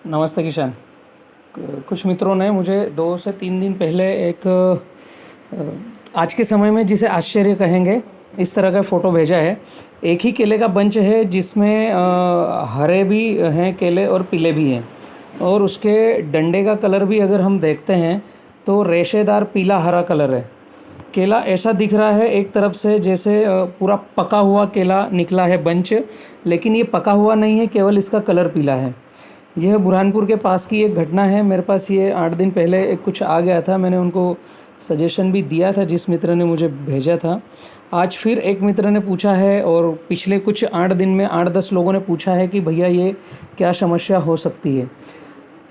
नमस्ते किशन। कुछ मित्रों ने मुझे 2 से 3 दिन पहले एक आज के समय में जिसे आश्चर्य कहेंगे इस तरह का फ़ोटो भेजा है। एक ही केले का बंच है जिसमें हरे भी हैं केले और पीले भी हैं, और उसके डंडे का कलर भी अगर हम देखते हैं तो रेशेदार पीला हरा कलर है। केला ऐसा दिख रहा है एक तरफ से जैसे पूरा पका हुआ केला निकला है बंच, लेकिन ये पका हुआ नहीं है, केवल इसका कलर पीला है। यह बुरहानपुर के पास की एक घटना है। मेरे पास ये 8 दिन पहले एक कुछ आ गया था। मैंने उनको सजेशन भी दिया था जिस मित्र ने मुझे भेजा था। आज फिर एक मित्र ने पूछा है, और पिछले कुछ 8 दिन में 8-10 लोगों ने पूछा है कि भैया ये क्या समस्या हो सकती है।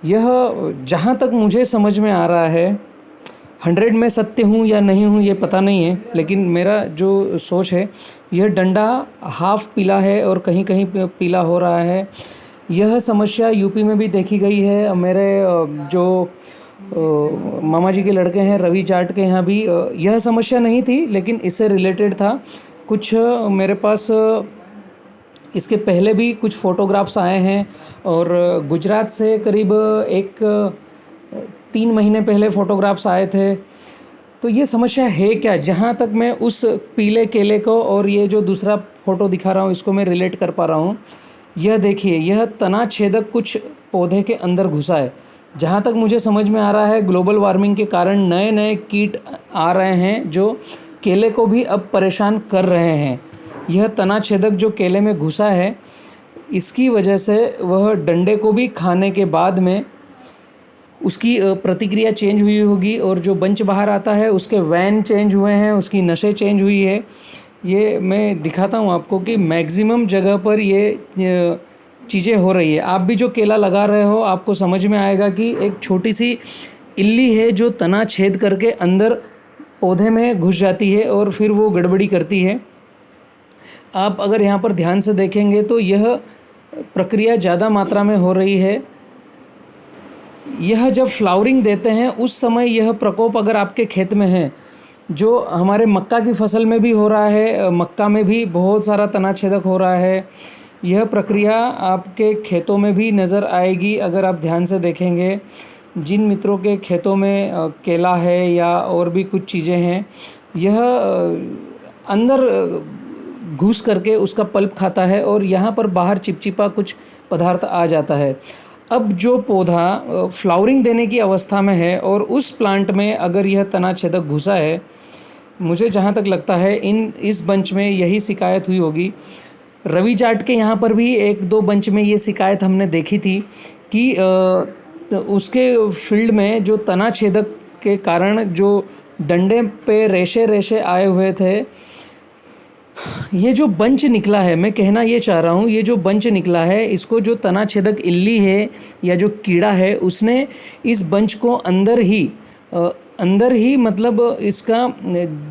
यह जहाँ तक मुझे समझ में आ रहा है, 100 में सत्य हूँ या नहीं हूँ ये पता नहीं है, लेकिन मेरा जो सोच है, यह डंडा हाफ पीला है और कहीं कहीं पीला हो रहा है। यह समस्या यूपी में भी देखी गई है। मेरे जो मामा जी के लड़के हैं रवि जाट के यहाँ भी यह समस्या नहीं थी, लेकिन इससे रिलेटेड था कुछ। मेरे पास इसके पहले भी कुछ फ़ोटोग्राफ्स आए हैं, और गुजरात से करीब 3 महीने पहले फ़ोटोग्राफ्स आए थे। तो ये समस्या है क्या? जहाँ तक मैं उस पीले केले को और ये जो दूसरा फ़ोटो दिखा रहा हूँ इसको मैं रिलेट कर पा रहा हूँ। यह देखिए, यह तना छेदक कुछ पौधे के अंदर घुसा है। जहाँ तक मुझे समझ में आ रहा है, ग्लोबल वार्मिंग के कारण नए नए कीट आ रहे हैं जो केले को भी अब परेशान कर रहे हैं। यह तना छेदक जो केले में घुसा है, इसकी वजह से वह डंडे को भी खाने के बाद में उसकी प्रतिक्रिया चेंज हुई होगी, और जो बंच बाहर आता है उसके वैन चेंज हुए हैं, उसकी नसें चेंज हुई है। ये मैं दिखाता हूँ आपको कि मैक्सिमम जगह पर ये चीज़ें हो रही है। आप भी जो केला लगा रहे हो आपको समझ में आएगा कि एक छोटी सी इल्ली है जो तना छेद करके अंदर पौधे में घुस जाती है और फिर वो गड़बड़ी करती है। आप अगर यहाँ पर ध्यान से देखेंगे तो यह प्रक्रिया ज़्यादा मात्रा में हो रही है। यह जब फ्लावरिंग देते हैं उस समय यह प्रकोप अगर आपके खेत में है, जो हमारे मक्का की फसल में भी हो रहा है, मक्का में भी बहुत सारा तना छेदक हो रहा है, यह प्रक्रिया आपके खेतों में भी नज़र आएगी अगर आप ध्यान से देखेंगे। जिन मित्रों के खेतों में केला है या और भी कुछ चीज़ें हैं, यह अंदर घुस करके उसका पल्प खाता है और यहाँ पर बाहर चिपचिपा कुछ पदार्थ आ जाता है। अब जो पौधा फ्लावरिंग देने की अवस्था में है और उस प्लांट में अगर यह तना छेदक घुसा है, मुझे जहाँ तक लगता है इस बंच में यही शिकायत हुई होगी। रवि जाट के यहाँ पर भी 1-2 बंच में ये शिकायत हमने देखी थी कि तो उसके फील्ड में जो तना छेदक के कारण जो डंडे पे रेशे रेशे आए हुए थे, ये जो बंच निकला है, मैं कहना ये चाह रहा हूँ, ये जो बंच निकला है इसको जो तना छेदक इल्ली है या जो कीड़ा है उसने इस बंच को अंदर ही मतलब इसका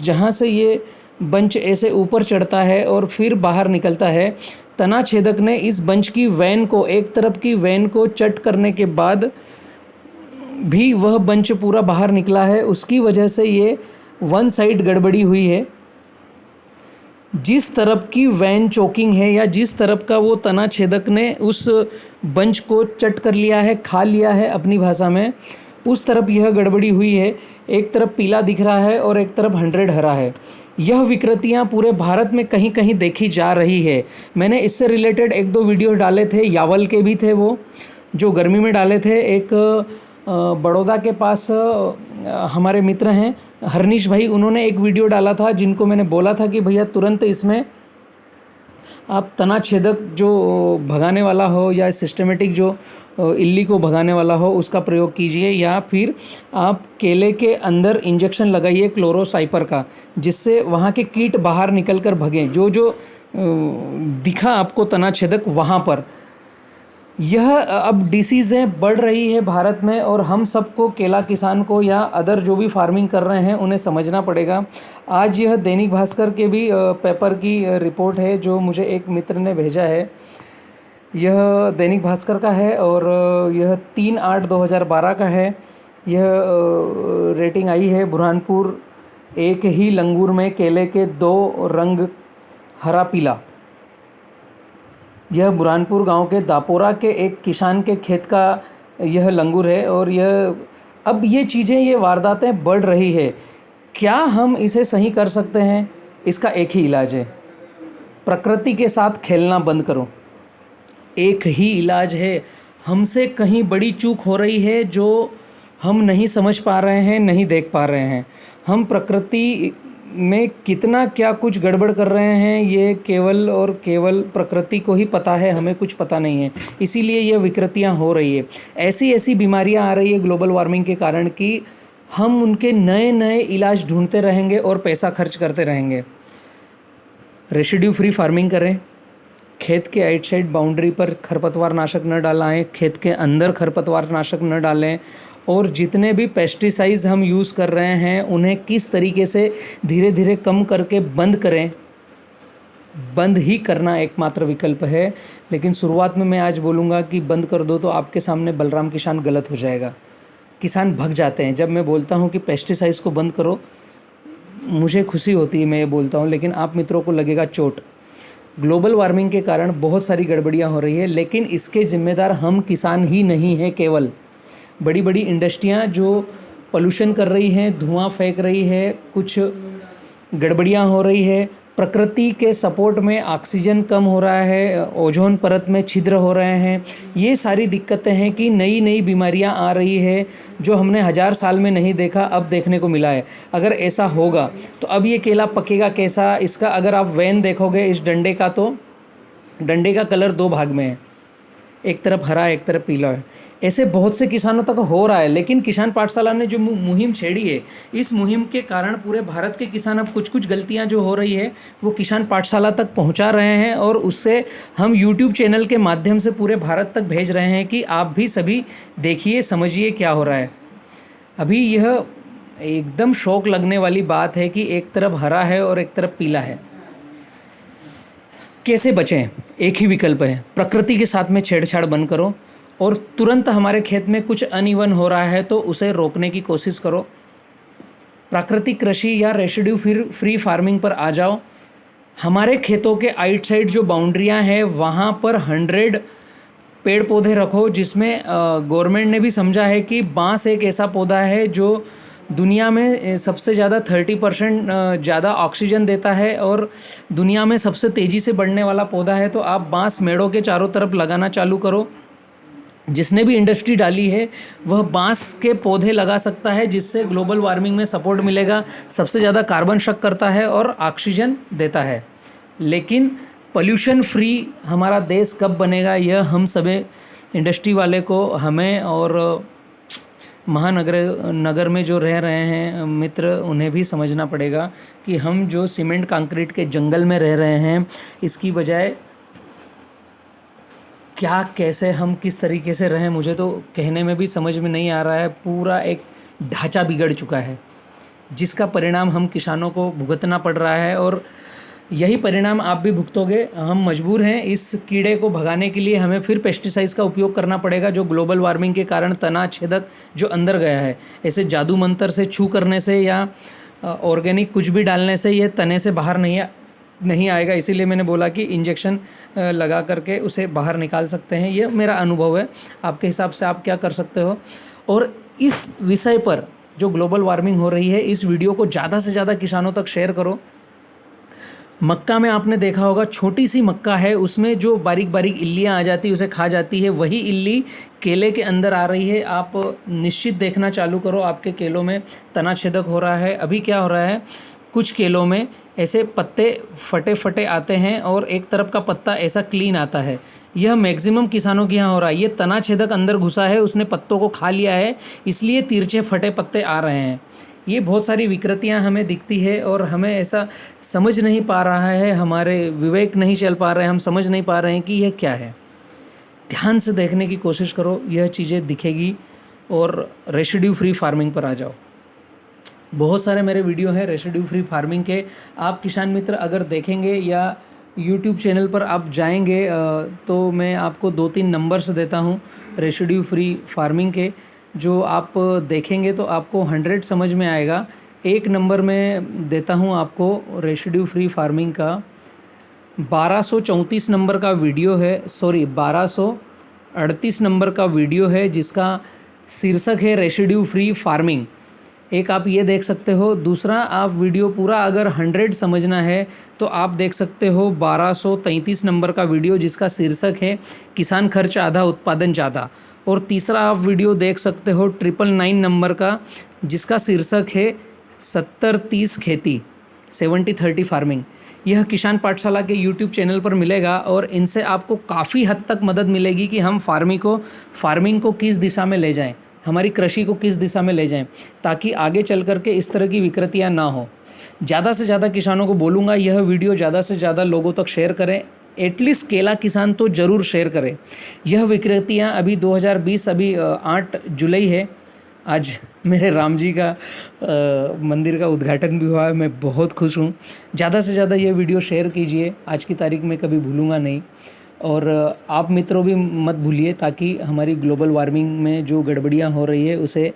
जहाँ से ये बंच ऐसे ऊपर चढ़ता है और फिर बाहर निकलता है, तना छेदक ने इस बंच की वैन को, एक तरफ की वैन को चट करने के बाद भी वह बंच पूरा बाहर निकला है। उसकी वजह से ये वन साइड गड़बड़ी हुई है। जिस तरफ की वैन चोकिंग है या जिस तरफ का वो तना छेदक ने उस बंच को चट कर लिया है, खा लिया है अपनी भाषा में, उस तरफ यह गड़बड़ी हुई है। एक तरफ पीला दिख रहा है और एक तरफ 100 हरा है। यह विकृतियाँ पूरे भारत में कहीं कहीं देखी जा रही है। मैंने इससे रिलेटेड 1-2 वीडियो डाले थे, यावल के भी थे वो जो गर्मी में डाले थे। एक बड़ौदा के पास हमारे मित्र हैं हरनीश भाई, उन्होंने एक वीडियो डाला था जिनको मैंने बोला था कि भैया तुरंत इसमें आप तना छेदक जो भगाने वाला हो या सिस्टमेटिक जो इल्ली को भगाने वाला हो उसका प्रयोग कीजिए, या फिर आप केले के अंदर इंजेक्शन लगाइए क्लोरोसाइपर का, जिससे वहाँ के कीट बाहर निकल कर भगें। जो जो दिखा आपको तना छेदक वहाँ पर। यह अब डिसीज़ें बढ़ रही है भारत में, और हम सबको, केला किसान को या अदर जो भी फार्मिंग कर रहे हैं उन्हें समझना पड़ेगा। आज यह दैनिक भास्कर के भी पेपर की रिपोर्ट है जो मुझे एक मित्र ने भेजा है। यह दैनिक भास्कर का है और यह 3/8/2012 का है। यह रेटिंग आई है, बुरहानपुर एक ही लंगूर में केले के 2 रंग हरा पीला। यह बुरहानपुर गांव के दापोरा के एक किसान के खेत का यह लंगूर है और अब ये चीज़ें, ये वारदातें बढ़ रही है। क्या हम इसे सही कर सकते हैं? इसका एक ही इलाज है, प्रकृति के साथ खेलना बंद करो। एक ही इलाज है। हमसे कहीं बड़ी चूक हो रही है जो हम नहीं समझ पा रहे हैं, नहीं देख पा रहे हैं। हम प्रकृति में कितना क्या कुछ गड़बड़ कर रहे हैं, ये केवल और केवल प्रकृति को ही पता है, हमें कुछ पता नहीं है। इसीलिए ये विकृतियाँ हो रही है, ऐसी ऐसी बीमारियाँ आ रही है ग्लोबल वार्मिंग के कारण कि हम उनके नए नए इलाज ढूंढते रहेंगे और पैसा खर्च करते रहेंगे। रेसिड्यू फ्री फार्मिंग करें, खेत के आइट साइड बाउंड्री पर खरपतवार नाशक न डालें, खेत के अंदर खरपतवार नाशक न डालें, और जितने भी पेस्टिसाइड्स हम यूज़ कर रहे हैं उन्हें किस तरीके से धीरे धीरे कम करके बंद करें। बंद ही करना एकमात्र विकल्प है। लेकिन शुरुआत में मैं आज बोलूँगा कि बंद कर दो तो आपके सामने बलराम किसान गलत हो जाएगा। किसान भग जाते हैं जब मैं बोलता हूँ कि पेस्टिसाइड्स को बंद करो। मुझे खुशी होती है मैं ये बोलता हूँ, लेकिन आप मित्रों को लगेगा चोट। ग्लोबल वार्मिंग के कारण बहुत सारी गड़बड़ियाँ हो रही है, लेकिन इसके जिम्मेदार हम किसान ही नहीं हैं। केवल बड़ी बड़ी इंडस्ट्रियाँ जो पोल्यूशन कर रही हैं, धुआं फेंक रही है, कुछ गड़बड़ियाँ हो रही है, प्रकृति के सपोर्ट में ऑक्सीजन कम हो रहा है, ओजोन परत में छिद्र हो रहे हैं। ये सारी दिक्कतें हैं कि नई नई बीमारियां आ रही है जो हमने 1000 साल में नहीं देखा, अब देखने को मिला है। अगर ऐसा होगा तो अब ये केला पकेगा कैसा? इसका अगर आप वेन देखोगे इस डंडे का, तो डंडे का कलर 2 भाग में है, एक तरफ हरा एक तरफ पीला है। ऐसे बहुत से किसानों तक हो रहा है, लेकिन किसान पाठशाला ने जो मुहिम छेड़ी है, इस मुहिम के कारण पूरे भारत के किसान अब कुछ कुछ गलतियां जो हो रही है वो किसान पाठशाला तक पहुंचा रहे हैं, और उससे हम यूट्यूब चैनल के माध्यम से पूरे भारत तक भेज रहे हैं कि आप भी सभी देखिए, समझिए क्या हो रहा है। अभी यह एकदम शौक लगने वाली बात है कि एक तरफ हरा है और एक तरफ पीला है। कैसे बचें? एक ही विकल्प है, प्रकृति के साथ में छेड़छाड़ बंद करो, और तुरंत हमारे खेत में कुछ अनइवन हो रहा है तो उसे रोकने की कोशिश करो। प्राकृतिक कृषि या रेसिड्यू फ्री फार्मिंग पर आ जाओ। हमारे खेतों के आइट साइड जो बाउंड्रियां हैं वहाँ पर 100 पेड़ पौधे रखो, जिसमें गवर्नमेंट ने भी समझा है कि बांस एक ऐसा पौधा है जो दुनिया में सबसे ज़्यादा 30% ज़्यादा ऑक्सीजन देता है और दुनिया में सबसे तेज़ी से बढ़ने वाला पौधा है। तो आप बांस मेड़ों के चारों तरफ लगाना चालू करो। जिसने भी इंडस्ट्री डाली है वह बांस के पौधे लगा सकता है, जिससे ग्लोबल वार्मिंग में सपोर्ट मिलेगा। सबसे ज़्यादा कार्बन शक करता है और ऑक्सीजन देता है। लेकिन पोल्यूशन फ्री हमारा देश कब बनेगा, यह हम सभी इंडस्ट्री वाले को, हमें और नगर में जो रह रहे हैं मित्र, उन्हें भी समझना पड़ेगा कि हम जो सीमेंट कंक्रीट के जंगल में रह रहे हैं, इसकी बजाय क्या, कैसे, हम किस तरीके से रहें, मुझे तो कहने में भी समझ में नहीं आ रहा है। पूरा एक ढांचा बिगड़ चुका है, जिसका परिणाम हम किसानों को भुगतना पड़ रहा है, और यही परिणाम आप भी भुगतोगे। हम मजबूर हैं, इस कीड़े को भगाने के लिए हमें फिर पेस्टिसाइड्स का उपयोग करना पड़ेगा, जो ग्लोबल वार्मिंग के कारण तना छेदक जो अंदर गया है। ऐसे जादू मंत्र से छू करने से या ऑर्गेनिक कुछ भी डालने से ये तने से बाहर नहीं आएगा। इसीलिए मैंने बोला कि इंजेक्शन लगा करके उसे बाहर निकाल सकते हैं। ये मेरा अनुभव है, आपके हिसाब से आप क्या कर सकते हो। और इस विषय पर जो ग्लोबल वार्मिंग हो रही है, इस वीडियो को ज़्यादा से ज़्यादा किसानों तक शेयर करो। मक्का में आपने देखा होगा, छोटी सी मक्का है, उसमें जो बारीक बारीक इल्लियाँ आ जाती है उसे खा जाती है, वही इल्ली केले के अंदर आ रही है। आप निश्चित देखना चालू करो, आपके केलों में तना छेदक हो रहा है। अभी क्या हो रहा है, कुछ केलों में ऐसे पत्ते फटे फटे आते हैं और एक तरफ का पत्ता ऐसा क्लीन आता है। यह मैक्सिमम किसानों के यहाँ हो रहा है। ये तना छेदक अंदर घुसा है, उसने पत्तों को खा लिया है, इसलिए तिरछे फटे पत्ते आ रहे हैं। ये बहुत सारी विकृतियाँ हमें दिखती है और हमें ऐसा समझ नहीं पा रहा है, हमारे विवेक नहीं चल पा रहे हैं, हम समझ नहीं पा रहे हैं कि यह क्या है। ध्यान से देखने की कोशिश करो, यह चीज़ें दिखेगी। और रेसिड्यू फ्री फार्मिंग पर आ जाओ। बहुत सारे मेरे वीडियो हैं रेसिड्यू फ्री फार्मिंग के, आप किसान मित्र अगर देखेंगे या यूट्यूब चैनल पर आप जाएंगे तो मैं आपको 2-3 नंबर्स देता हूं रेसिड्यू फ्री फार्मिंग के, जो आप देखेंगे तो आपको 100 समझ में आएगा। एक नंबर में देता हूं आपको रेसिड्यू फ्री फार्मिंग का 1234 नंबर का वीडियो है, सॉरी 1200 38 नंबर का वीडियो है जिसका शीर्षक है रेसिड्यू फ्री फार्मिंग। एक आप ये देख सकते हो। दूसरा, आप वीडियो पूरा अगर 100 समझना है तो आप देख सकते हो 1233 नंबर का वीडियो जिसका शीर्षक है किसान खर्च आधा उत्पादन ज़्यादा। और तीसरा आप वीडियो देख सकते हो 999 नंबर का जिसका शीर्षक है 70-30 खेती 70-30 फार्मिंग। यह किसान पाठशाला के यूट्यूब चैनल पर मिलेगा और इनसे आपको काफ़ी हद तक मदद मिलेगी कि हम फार्मिंग को किस दिशा में ले जाएं, हमारी कृषि को किस दिशा में ले जाएं, ताकि आगे चल कर के इस तरह की विकृतियां ना हो। ज़्यादा से ज़्यादा किसानों को बोलूँगा यह वीडियो ज़्यादा से ज़्यादा लोगों तक शेयर करें। एटलीस्ट केला किसान तो ज़रूर शेयर करें। यह विकृतियां अभी 2020 अभी 8 जुलाई है। आज मेरे राम जी का मंदिर का उद्घाटन भी हुआ है। मैं बहुत खुश हूँ। ज़्यादा से ज़्यादा ये वीडियो शेयर कीजिए। आज की तारीख में कभी भूलूंगा नहीं। और आप मित्रों भी मत भूलिए, ताकि हमारी ग्लोबल वार्मिंग में जो गड़बड़ियाँ हो रही है उसे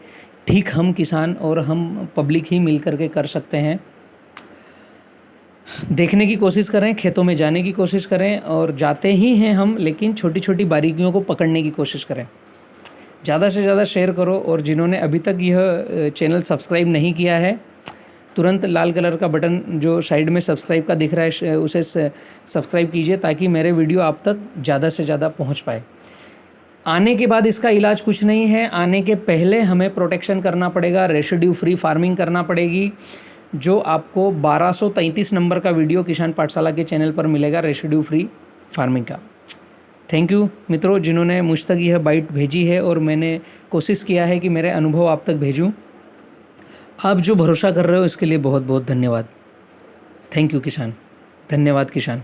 ठीक हम किसान और हम पब्लिक ही मिल करके कर सकते हैं। देखने की कोशिश करें, खेतों में जाने की कोशिश करें, और जाते ही हैं हम, लेकिन छोटी छोटी बारीकियों को पकड़ने की कोशिश करें। ज़्यादा से ज़्यादा शेयर करो। और जिन्होंने अभी तक यह चैनल सब्सक्राइब नहीं किया है, तुरंत लाल कलर का बटन जो साइड में सब्सक्राइब का दिख रहा है उसे सब्सक्राइब कीजिए, ताकि मेरे वीडियो आप तक ज़्यादा से ज़्यादा पहुंच पाए। आने के बाद इसका इलाज कुछ नहीं है। आने के पहले हमें प्रोटेक्शन करना पड़ेगा, रेसिड्यू फ्री फार्मिंग करना पड़ेगी, जो आपको 1233 नंबर का वीडियो किसान पाठशाला के चैनल पर मिलेगा रेसिड्यू फ्री फार्मिंग का। थैंक यू मित्रों जिन्होंने मुझ तक यह बाइट भेजी है, और मैंने कोशिश किया है कि मेरे अनुभव आप तक भेजूं। आप जो भरोसा कर रहे हो इसके लिए बहुत बहुत धन्यवाद। थैंक यू किसान। धन्यवाद किसान।